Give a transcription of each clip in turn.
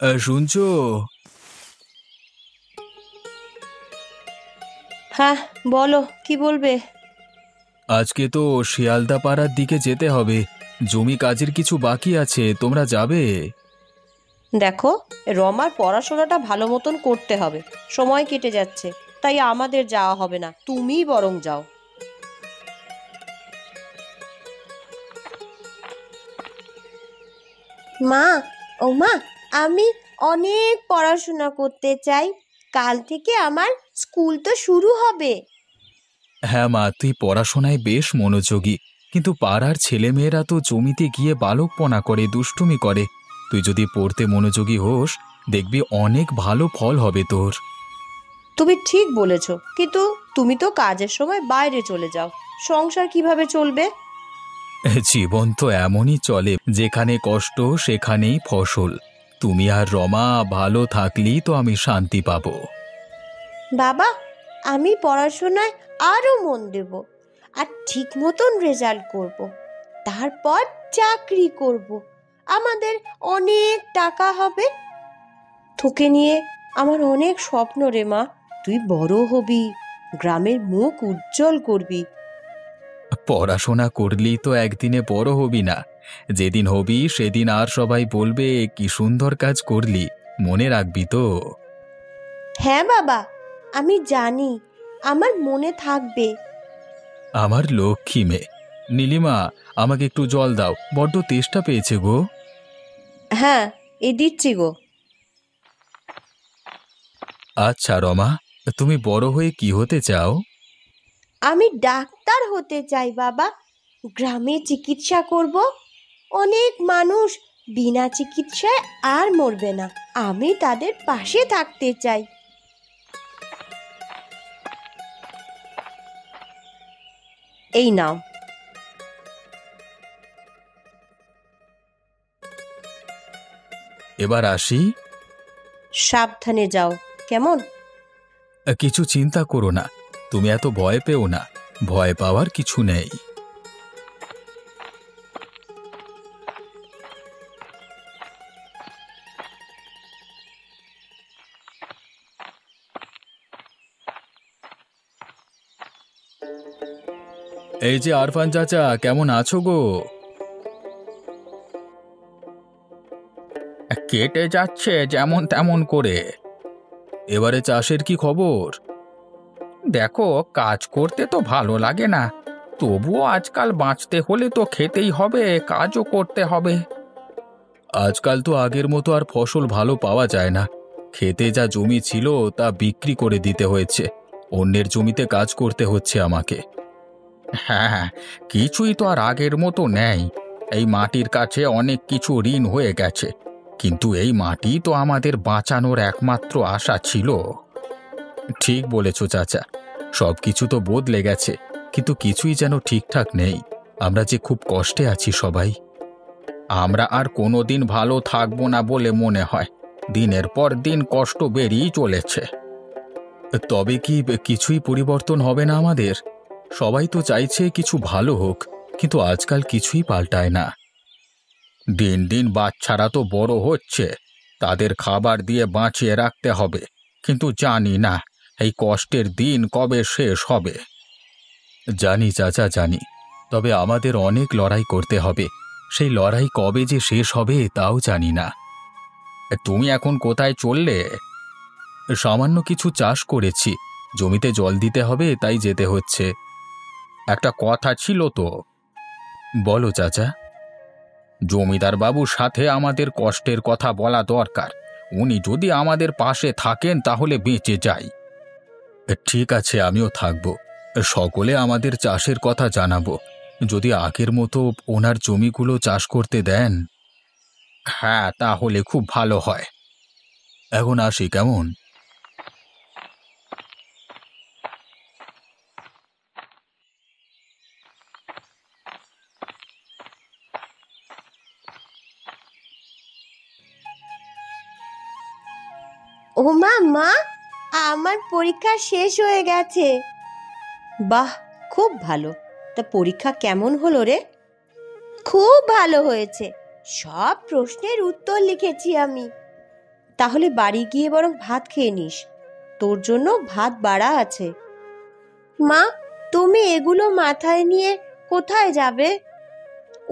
শুনছো? হ্যাঁ, বলো কি বলবে। আজকে তো শিয়ালদা পাড়ার দিকে যেতে হবে। জমি কাজের কিছু বাকি আছে, তোমরা যাবে? দেখো, রমার পড়াশোনাটা ভালো মতন করতে হবে, সময় কেটে যাচ্ছে, তাই আমাদের যাওয়া হবে না, তুমিই বরং যাও। মা, ও মা, আমি অনেক পড়াশোনা করতে চাই। কাল থেকে আমার স্কুল তো শুরু হবে। হ্যাঁ মা, তুই পড়াশোনায় বেশ মনোযোগী, কিন্তু পাড়ার ছেলেমেয়েরা তো জমিতে গিয়ে বালকপনা করে, দুষ্টুমি করে। তুই যদি পড়তে মনোযোগী হোস, দেখবি অনেক ভালো ফল হবে তোর। তুমি ঠিক বলেছ, কিন্তু তুমি তো কাজের সময় বাইরে চলে যাও, সংসার কিভাবে চলবে? জীবন তো এমনই চলে, যেখানে কষ্ট সেখানেই ফসল। তুমি আর রমা ভালো থাকলেই তো আমি শান্তি পাবো। বাবা, আমি পড়াশোনায় আরো মন দেব, আর ঠিক মতন রেজাল্ট করব, তারপর চাকরি করব, আমাদের অনেক টাকা হবে। তোকে নিয়ে আমার অনেক স্বপ্ন রে মা। তুই বড় হবি, গ্রামের মুখ উজ্জ্বল করবি। পড়াশোনা করলেই তো একদিনে বড় হবি না। যেদিন হবি সেদিন আর সবাই বলবে কি সুন্দর কাজ করলি, মনে রাখবি তো? হ্যাঁ বাবা, আমি জানি, আমার মনে থাকবে। আমার লক্ষ্মী মেয়ে। নীলিমা, আমাকে একটু জল দাও, বড্ড তেষ্টা পেয়েছে গো। হ্যাঁ, এই দিচ্ছি গো। আচ্ছা রমা, তুমি বড় হয়ে কি হতে চাও? আমি ডাক্তার হতে চাই বাবা, গ্রামে চিকিৎসা করব, অনেক মানুষ বিনা চিকিৎসায় আর মরবে না, আমি তাদের পাশে থাকতে চাই। এই নাও। এবার আসি। সাবধানে যাও, কেমন? কিছু চিন্তা করো না, তুমি এত ভয় পেও না। ভয় পাওয়ার কিছু নেই। এই যে আরফান চাচা, কেমন আছো গো? কেটে যাচ্ছে যেমন তেমন করে। এবারে চাষের কি খবর? দেখো, কাজ করতে তো ভালো লাগে না, তবুও আজকাল বাঁচতে হলে তো খেতেই হবে, কাজও করতে হবে। আজকাল তো আগের মতো আর ফসল ভালো পাওয়া যায় না। খেতে যা জমি ছিল তা বিক্রি করে দিতে হয়েছে, অন্যের জমিতে কাজ করতে হচ্ছে আমাকে। হ্যাঁ, কিছুই তো আর আগের মতো নেই। এই মাটির কাছে অনেক কিছু ঋণ হয়ে গেছে, কিন্তু এই মাটি তো আমাদের বাঁচানোর একমাত্র আশা ছিল। ঠিক বলেছ চাচা, সবকিছু তো বদলে গেছে, কিন্তু কিছুই যেন ঠিকঠাক নেই। আমরা যে খুব কষ্টে আছি সবাই। আমরা আর কোনোদিন ভালো থাকবো না বলে মনে হয়, দিনের পর দিন কষ্ট বেড়েই চলেছে। তবে কি কিছুই পরিবর্তন হবে না আমাদের? সবাই তো চাইছে কিছু ভালো হোক, কিন্তু আজকাল কিছুই পাল্টায় না। দিন দিন বাচ্চারা তো বড় হচ্ছে, তাদের খাবার দিয়ে বাঁচিয়ে রাখতে হবে, কিন্তু জানি না এই কষ্টের দিন কবে শেষ হবে। জানি চাচা, জানি, তবে আমাদের অনেক লড়াই করতে হবে। সেই লড়াই কবে যে শেষ হবে তাও জানি না। তুমি এখন কোথায় চললে? সামান্য কিছু চাষ করেছি, জমিতে জল দিতে হবে তাই যেতে হচ্ছে। একটা কথা ছিল তো। বলো চাচা। জমিদার বাবুর সাথে আমাদের কষ্টের কথা বলা দরকার, উনি যদি আমাদের পাশে থাকেন তাহলে বেঁচে যাই। ঠিক আছে, আমিও থাকব, সকলে আমাদের চাষের কথা জানাবো, যদি আগের মতো ওনার জমিগুলো চাষ করতে দেন। হ্যাঁ, তাহলে খুব ভালো হয়। এখন আসি কেমন? ও মা, মা, আমার পরীক্ষা শেষ হয়ে গেছে। বাহ, খুব ভালো। তা পরীক্ষা কেমন হলো রে? খুব ভালো হয়েছে, সব প্রশ্নের উত্তর লিখেছি আমি। তাহলে বাড়ি গিয়ে বরং ভাত খেয়ে নিস, তোর জন্য ভাত বাড়া আছে। মা, তুমি এগুলো মাথায় নিয়ে কোথায় যাবে?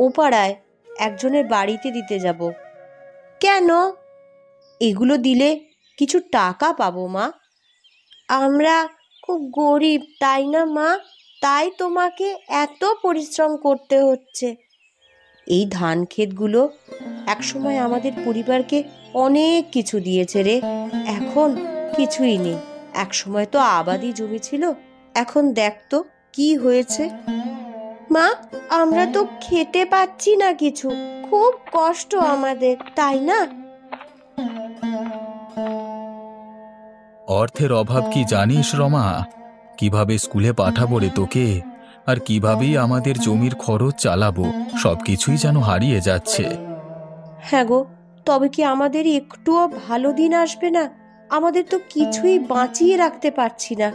ও পাড়ায় একজনের বাড়িতে দিতে যাব। কেন? এগুলো দিলে কিছু টাকা পাবো মা। আমরা খুব গরিব, তাই না মা? তাই তোমাকে এত পরিশ্রম করতে হচ্ছে। এই ধান ক্ষেতগুলো একসময় আমাদের পরিবারকে অনেক কিছু দিয়েছে রে। এখন কিছুই নেই। একসময় তো আবাদি জমি ছিল, এখন দেখ তো কি হয়েছে। মা, আমরা তো খেতে পাচ্ছি না কিছু, খুব কষ্ট আমাদের, তাই না? অর্থের অভাব কি জানিস রমা? কিভাবে স্কুলে পাঠাবো রে তোকে, আর কিভাবেই আমাদের জমির খরচ চালাবো, সবকিছুই যেন হারিয়ে যাচ্ছে। হ্যাঁ গো, তবে কি আমাদের একটুও ভালো দিন আসবে না? আমাদের তো কিছুই বাঁচিয়ে রাখতে পারছি না।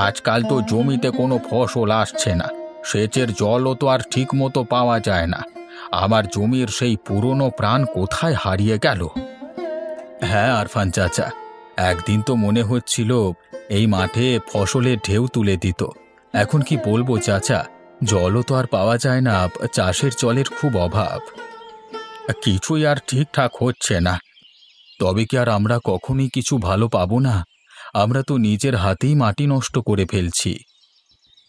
আজকাল তো জমিতে কোনো ফসল আসছে না, সেচের জলও তো আর ঠিক মতো পাওয়া যায় না। আমার জমির সেই পুরনো প্রাণ কোথায় হারিয়ে গেল। হ্যাঁ আরফান চাচা, একদিন তো মনে হচ্ছিল এই মাঠে ফসলের ঢেউ তুলে দিত। এখন কি বলবো চাচা, জলও তো আর পাওয়া যায় না, চাষের জলের খুব অভাব। কিছুই আর ঠিকঠাক হচ্ছে না। তবে কি আর আমরা কখনই কিছু ভালো পাবো না? আমরা তো নিজের হাতেই মাটি নষ্ট করে ফেলছি।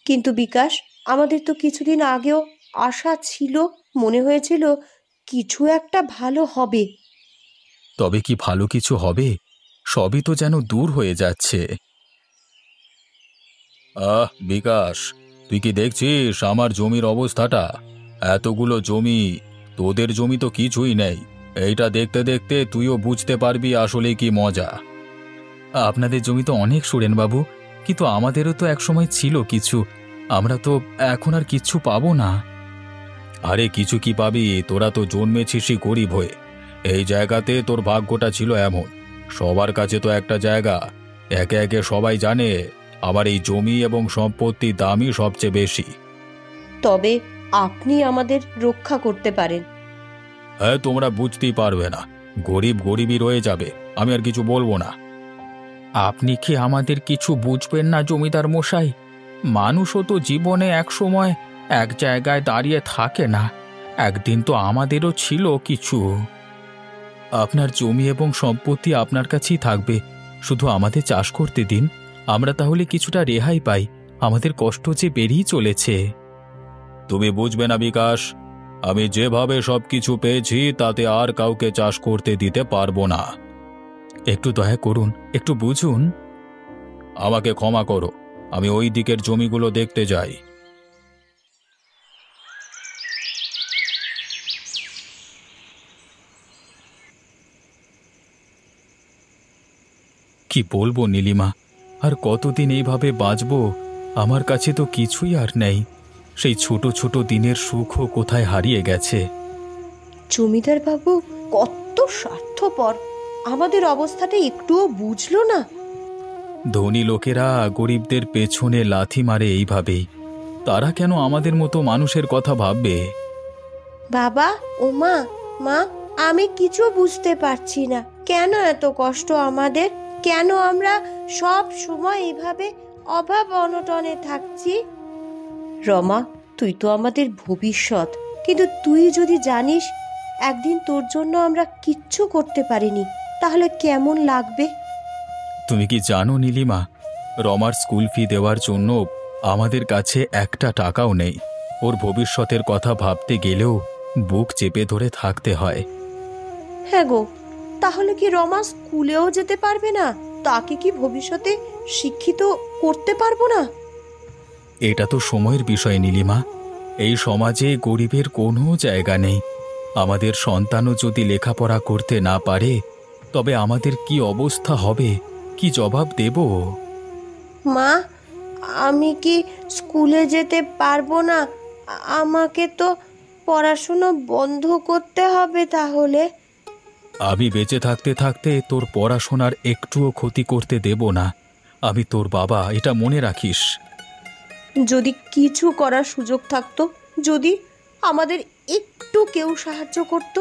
কিন্তু বিকাশ, আমাদের তো কিছুদিন আগেও আশা ছিল, মনে হয়েছিল কিছু একটা ভালো হবে। তবে কি ভালো কিছু হবে? সবই তো যেন দূর হয়ে যাচ্ছে। বিকাশ, তুই কি দেখছিস আমার জমির অবস্থাটা? এতগুলো জমি, তোদের জমি তো কিছুই নেই। এইটা দেখতে দেখতে তুইও বুঝতে পারবি আসলে কি মজা। আপনাদের জমি তো অনেক সুরেন বাবু, কিন্তু আমাদেরও তো একসময় ছিল কিছু। আমরা তো এখন আর কিচ্ছু পাবো না। আরে কিছু কি পাবি? তোরা তো জন্মেছিসই গরিব হয়ে। এই জায়গাতে তোর ভাগ্যটা ছিল এমন। সবার কাছে তো একটা জায়গা। একে একে সবাই জানে আমার এই জমি এবং সম্পত্তির দামই সবচেয়ে বেশি। তবে আপনি আমাদের রক্ষা করতে পারেন। হ্যাঁ, তোমরা বুঝতেই পারবে না। গরিব গরিবই রয়ে যাবে, আমি আর কিছু বলবো না। আপনি কি আমাদের কিছু বুঝবেন না জমিদার মশাই? মানুষও তো জীবনে এক সময় এক জায়গায় দাঁড়িয়ে থাকে না। একদিন তো আমাদেরও ছিল কিছু। আপনার জমি এবং সম্পত্তি আপনার কাছেই থাকবে, শুধু আমাদের চাষ করতে দিন। আমরা তাহলে কিছুটা রেহাই পাই। আমাদের কষ্ট যে বেড়েই চলেছে। তুমি বুঝবে না বিকাশ, আমি যেভাবে সবকিছু পেয়েছি তাতে আর কাউকে চাষ করতে দিতে পারবো না। একটু দয়া করুন, একটু বুঝুন। আমাকে ক্ষমা করো, আমি ওই দিকের জমিগুলো দেখতে যাই। কি বলবো নীলিমা, আর কতদিন এইভাবে বাঁচব? আমার কাছে তো কিছুই আর নেই। সেই ছোট ছোট দিনের সুখও কোথায় হারিয়ে গেছে। জমিদার বাবু কত স্বার্থপর, আমাদের অবস্থাটা একটুও বুঝলো না। ধনী লোকেরা গরিবদের পেছনে লাথি মারে এইভাবেই। তারা কেন আমাদের মতো মানুষের কথা ভাববে? বাবা ও মা, মা, আমি কিছু বুঝতে পারছি না। কেন এত কষ্ট আমাদের? কেন আমরা সব সময় এইভাবে অভাব অনটনে থাকছি? রমা, তুই তো আমাদের ভবিষ্যৎ, কিন্তু তুই যদি জানিস একদিন তোর জন্য আমরা কিচ্ছু করতে পারিনি, তাহলে কেমন লাগবে? তুমি কি জানো নীলিমা, রমার স্কুল ফি দেওয়ার জন্য আমাদের কাছে একটা টাকাও নেই। ওর ভবিষ্যতের কথা ভাবতে গেলেও বুক চেপে ধরে থাকতে হয়। হ্যাঁ গো, তাহলে কি রমা স্কুলেও যেতে পারবে না? তাকে কি ভবিষ্যতে শিক্ষিত করতে পারবো না? এটা তো সময়ের বিষয় নীলিমা। এই সমাজে গরিবের কোনো জায়গা নেই। আমাদের সন্তানও যদি লেখাপড়া করতে না পারে, তবে আমাদের কি অবস্থা হবে, কি জবাব দেব? মা, আমি কি স্কুলে যেতে পারবো না? আমাকে তো পড়াশুনো বন্ধ করতে হবে তাহলে। আমি বেঁচে থাকতে থাকতে তোর পড়াশোনার একটুও ক্ষতি করতে দেব না। আমি তোর বাবা, এটা মনে রাখিস। যদি কিছু করার সুযোগ থাকতো, যদি আমাদের একটু কেউ সাহায্য করত।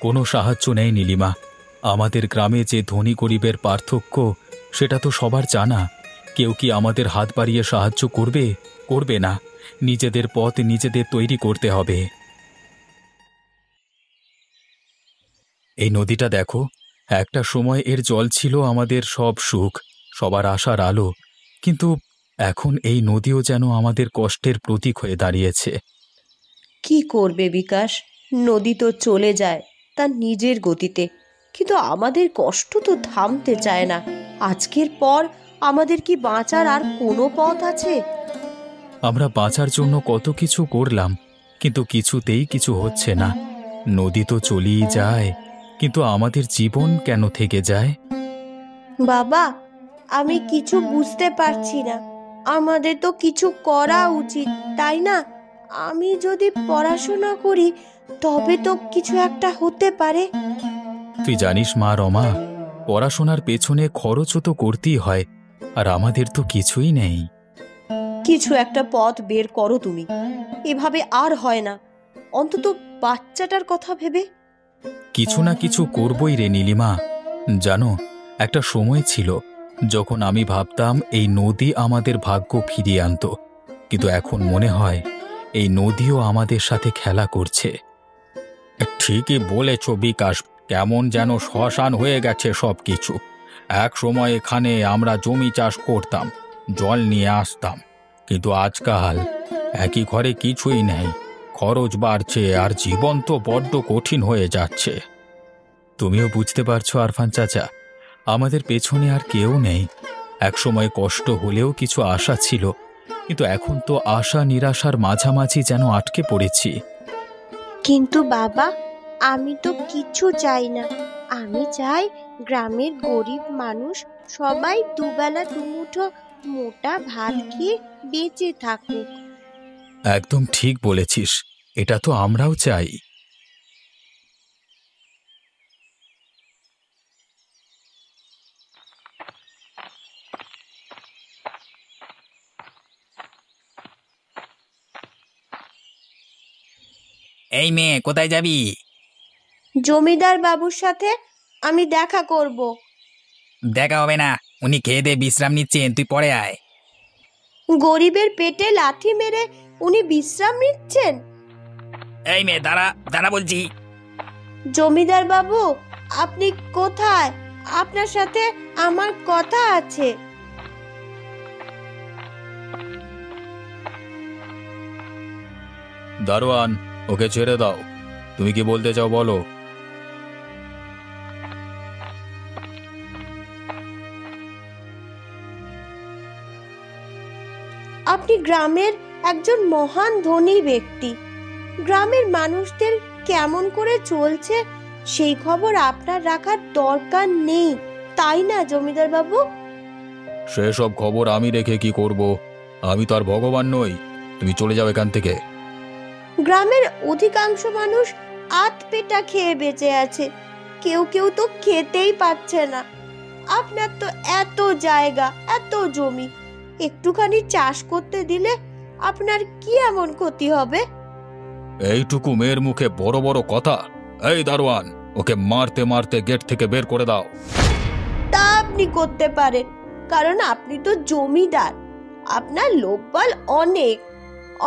কোনো সাহায্য নেই নীলিমা। আমাদের গ্রামে যে ধনী গরিবের পার্থক্য সেটা তো সবার জানা। কেউ কি আমাদের হাত বাড়িয়ে সাহায্য করবে? করবে না। নিজেদের পথ নিজেদের তৈরি করতে হবে। এই নদীটা দেখো, একটা সময় এর জল ছিল আমাদের সব সুখ, সবার আশার আলো। কিন্তু এখন এই নদীও যেন আমাদের কষ্টের প্রতীক হয়ে দাঁড়িয়েছে। কি করবে বিকাশ, নদী তো চলে যায় তার নিজের গতিতে, কিন্তু আমাদের কষ্ট তো থামতে চায় না। আজকের পর আমাদের কি বাঁচার আর কোনো পথ আছে? আমরা বাঁচার জন্য কত কিছু করলাম, কিন্তু কিছুতেই কিছু হচ্ছে না। নদী তো চলেই যায়, কিন্তু আমাদের জীবন কেন থেকে যায়? বাবা, আমি কিছু বুঝতে পারছি না। আমাদের তো কিছু করা উচিত, তাই না? আমি যদি পড়াশোনা করি তবে তো কিছু একটা হতে পারে। তুই জানিস মা রমা, পড়াশোনার পেছনে খরচও তো করতেই হয়, আর আমাদের তো কিছুই নেই। কিছু একটা পথ বের করো তুমি। এভাবে আর হয় না, অন্তত বাচ্চাটার কথা ভেবে। কিছু না কিছু করবই রে নীলিমা। জানো, একটা সময় ছিল যখন আমি ভাবতাম এই নদী আমাদের ভাগ্য ফিরিয়ে আনতো, কিন্তু এখন মনে হয় এই নদীও আমাদের সাথে খেলা করছে। ঠিকই বলেছ বিকাশ, কেমন যেন শ্মশান হয়ে গেছে সব কিছু। এক সময় এখানে আমরা জমি চাষ করতাম, জল নিয়ে আসতাম, কিন্তু আজকাল একই ঘরে কিছুই নেই। খরচ বাড়ছে আর জীবন তো বড্ড কঠিন হয়ে যাচ্ছে। তুমিও বুঝতে পারছো আরফান চাচা, আমাদের পেছনে আর কেউ নেই। একসময় কষ্ট হলেও কিছু আশা ছিল, কিন্তু এখন তো আশা নিরাশার মাঝামাঝি যেন আটকে পড়েছি। কিন্তু বাবা, আমি তো কিছু চাই না। আমি চাই গ্রামের গরিব মানুষ সবাই দুবেলা দুমুঠো মোটা ভাত খেয়ে বেঁচে থাকুক। একদম ঠিক বলেছিস, এটা তো আমরাও চাই। এই মেয়ে, কোথায় যাবি? জমিদার বাবুর সাথে আমি দেখা করব। দেখা হবে না, উনি খেয়ে দিয়ে বিশ্রাম নিচ্ছেন, তুই পরে আয়। গরিবের পেটে লাথি মেরে উনি বিশ্রাম নিচ্ছেন? এই মেয়ে, দাঁড়া দাঁড়া বলছি। জমিদার বাবু, আপনি কোথায়? আপনার সাথে আমার কথা আছে। দারোয়ান, ওকে ছেড়ে দাও। তুমি কি বলতে চাও বলো। আপনি গ্রামের একজন মহান ধনী ব্যক্তি। গ্রামের মানুষদের কেমন করে চলছে সেই খবর আপনার রাখার দরকার নেই, তাই না জমিদার বাবু? সেসব খবর আমি রেখে কি করব? আমি তো আর ভগবান নই। তুমি চলে যাও এখান থেকে। গ্রামের অধিকাংশ মানুষ আধ পেটা খেয়ে বেঁচে আছে, কেউ কেউ তো খেতেই পাচ্ছে না। আপনার তো এত জায়গা, এত জমি, একটুখানি চাষ করতে দিলে আপনার কি এমন ক্ষতি হবে? এইটুকু মেয়ের মুখে বড় বড় কথা! এই দারোয়ান, ওকে মারতে মারতে গেট থেকে বের করে দাও। তা আপনি করতে পারেন, কারণ আপনি তো জমিদার। আপনার লোকবল অনেক,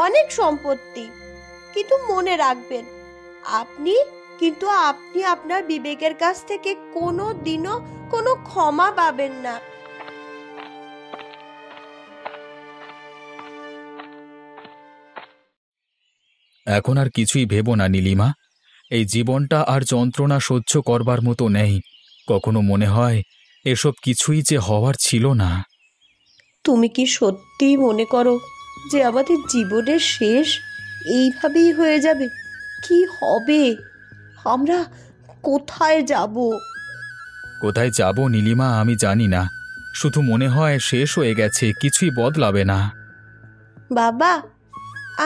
অনেক সম্পত্তি। কিন্তু মনে রাখবেন, আপনি আপনার বিবেকের কাছ থেকে কোনো দিনও কোনো ক্ষমা পাবেন না। এখন আর কিছুই ভেবো না নীলিমা। এই জীবনটা আর যন্ত্রণা সহ্য করবার মতো নেই। কখনো মনে হয় এসব কিছুই যে হওয়ার ছিল না। তুমি কি সত্যিই মনে করো যে আমাদের জীবনের শেষ এইভাবেই হয়ে যাবে? কি হবে? আমরা কোথায় যাব? কোথায় যাব নীলিমা আমি জানি না, শুধু মনে হয় শেষ হয়ে গেছে, কিছুই বদলাবে না। বাবা,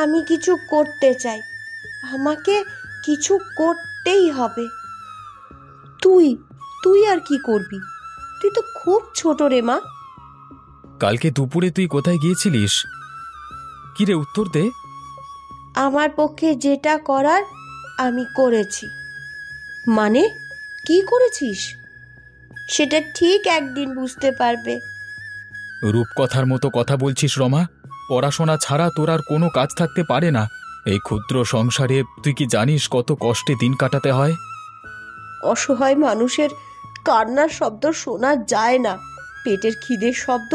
আমি কিছু করতে চাই। আমাকে কিছু করতেই হবে। তুই তুই আর কি করবি? তুই তো খুব ছোট রে মা। কালকে দুপুরে তুই কোথায় গিয়েছিলিস? কি রে, উত্তর দে। আমার পক্ষে যেটা করার আমি করেছি। মানে কি করেছিস সেটা ঠিক একদিন বুঝতে পারবে। রূপকথার মতো কথা বলছিস রমা। পড়াশোনা ছাড়া তোর আর কোনো কাজ থাকতে পারে না। এই ক্ষুদ্র সংসারে তুই কি জানিস কত কষ্টে দিন কাটাতে হয়? অসহায় মানুষের কান্নার শব্দ শোনা যায় না, পেটের খিদের শব্দ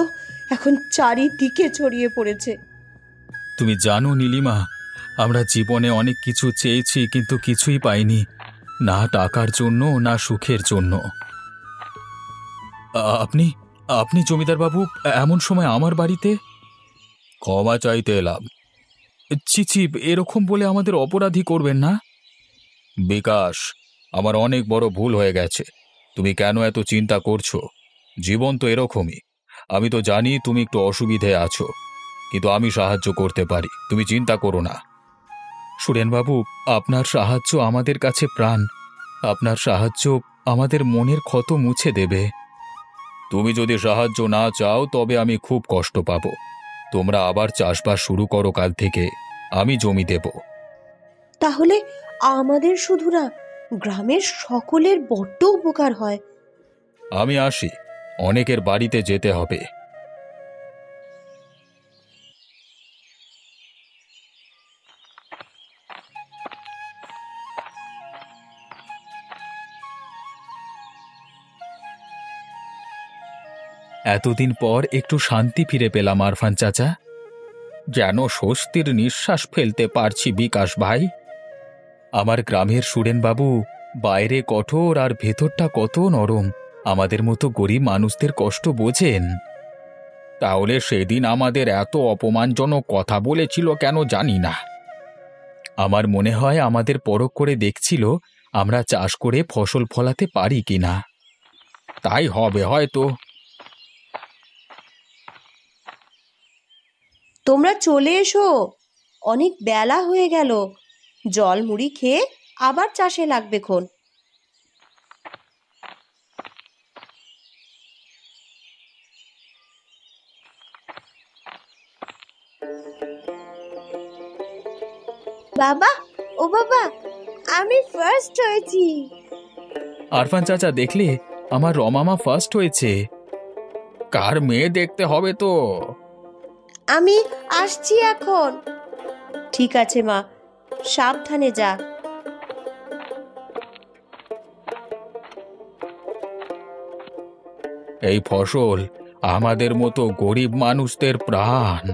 এখন চারিদিকে ছড়িয়ে পড়েছে। তুমি জানো নীলিমা, আমরা জীবনে অনেক কিছু চেয়েছি কিন্তু কিছুই পাইনি, না টাকার জন্য না সুখের জন্য। আপনি আপনি জমিদার বাবু এমন সময় আমার বাড়িতে? ক্ষমা চাইতে এলাম। ছি, এরকম বলে আমাদের অপরাধী করবেন না। বিকাশ, আমার অনেক বড় ভুল হয়ে গেছে। তুমি কেন এত চিন্তা করছো? জীবন তো এরকমই। আমি তো জানি তুমি একটু অসুবিধে আছো, কিন্তু আমি সাহায্য করতে পারি, তুমি চিন্তা করো না। সুরেনবাবু, আপনার সাহায্য আমাদের কাছে প্রাণ। আপনার সাহায্য আমাদের মনের ক্ষত মুছে দেবে। তুমি যদি সাহায্য না চাও তবে আমি খুব কষ্ট পাবো। তোমরা আবার চাষবাস শুরু করো কাল থেকে, আমি জমি দেব। তাহলে আমাদের শুধু না, গ্রামের সকলের বড্ড উপকার হয়। আমি আসি, অনেকের বাড়িতে যেতে হবে। এতদিন পর একটু শান্তি ফিরে পেলাম আরফান চাচা। যেন স্বস্তির নিঃশ্বাস ফেলতে পারছি বিকাশ ভাই। আমার গ্রামের সুরেনবাবু বাইরে কঠোর আর ভেতরটা কত নরম। আমাদের মতো গরিব মানুষদের কষ্ট বোঝেন। তাহলে সেদিন আমাদের এত অপমানজনক কথা বলেছিল কেন জানি না। আমার মনে হয় আমাদের পরখ করে দেখছিল আমরা চাষ করে ফসল ফলাতে পারি কিনা। তাই হবে হয়তো। তোমরা চলে এসো, অনেক বেলা হয়ে গেল। জল মুড়ি খেয়ে আবার চাষে লাগবে খন। বাবা, ও বাবা, আমি ফার্স্ট হয়েছি। আরফান চাচা, দেখলে আমার রমামা ফার্স্ট হয়েছে। কার মেয়ে দেখতে হবে তো। আমি আসছি এখন। ঠিক আছে মা, সাবধানে যা। এই ফসল আমাদের মতো গরিব মানুষদের প্রাণ।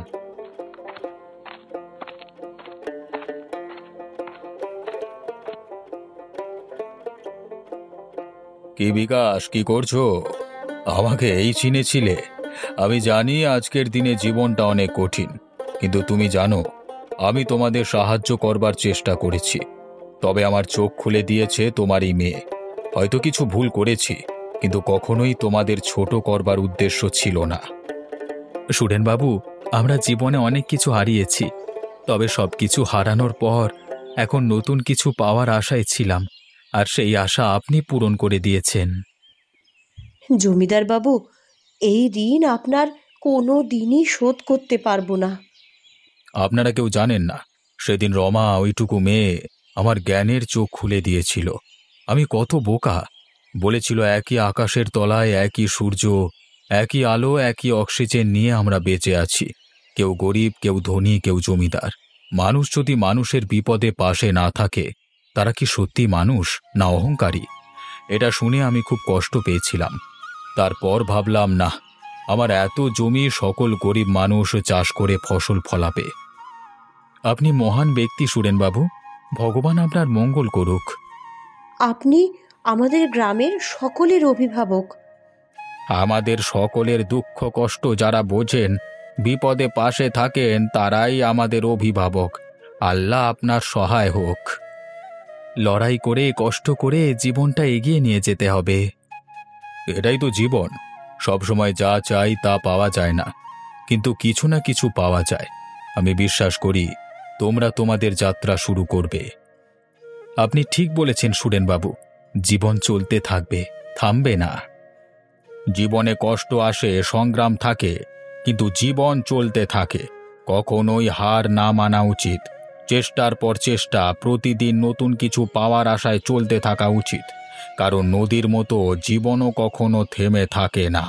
কি বিকাশ, কি করছো? আমাকে এই চিনেছিলে? আমি জানি আজকের দিনে জীবনটা অনেক কঠিন, কিন্তু তুমি জানো আমি তোমাদের সাহায্য করবার চেষ্টা করেছি। তবে আমার চোখ খুলে দিয়েছে তোমারই মেয়ে। হয়তো কিছু ভুল করেছি, কিন্তু কখনোই তোমাদের ছোট করবার উদ্দেশ্য ছিল না। সুরেনবাবু, আমরা জীবনে অনেক কিছু হারিয়েছি, তবে সবকিছু হারানোর পর এখন নতুন কিছু পাওয়ার আশায় ছিলাম, আর সেই আশা আপনি পূরণ করে দিয়েছেন। জমিদার বাবু, এই ঋণ আপনার কোনো দিনই শোধ করতে পারবো না। আপনারা কেউ জানেন না, সেদিন রমা, ওইটুকু মেয়ে, আমার জ্ঞানের চোখ খুলে দিয়েছিল। আমি কত বোকা। বলেছিল একই আকাশের তলায় একই সূর্য, একই আলো, একই অক্সিজেন নিয়ে আমরা বেঁচে আছি। কেউ গরিব, কেউ ধনী, কেউ জমিদার। মানুষ যদি মানুষের বিপদে পাশে না থাকে, তারা কি সত্যি মানুষ না অহংকারী? এটা শুনে আমি খুব কষ্ট পেয়েছিলাম। তারপর ভাবলাম, না, আমার এত জমি সকল গরিব মানুষ চাষ করে ফসল ফলাবে। আপনি মহান ব্যক্তি সুরেনবাবু, ভগবান আপনার মঙ্গল করুক। আপনি আমাদের গ্রামের সকলের অভিভাবক। আমাদের সকলের দুঃখ কষ্ট যারা বোঝেন, বিপদে পাশে থাকেন, তারাই আমাদের অভিভাবক। আল্লাহ আপনার সহায় হোক। লড়াই করে, কষ্ট করে জীবনটা এগিয়ে নিয়ে যেতে হবে। এটাই তো জীবন। সবসময় যা চাই তা পাওয়া যায় না, কিন্তু কিছু না কিছু পাওয়া যায়। আমি বিশ্বাস করি তোমরা তোমাদের যাত্রা শুরু করবে। আপনি ঠিক বলেছেন সুরেনবাবু, জীবন চলতে থাকবে, থামবে না। জীবনে কষ্ট আসে, সংগ্রাম থাকে, কিন্তু জীবন চলতে থাকে। কখনোই হার না মানা উচিত। চেষ্টার পর চেষ্টা, প্রতিদিন নতুন কিছু পাওয়ার আশায় চলতে থাকা উচিত, কারণ নদীর মতো জীবনও কখনো থেমে থাকে না।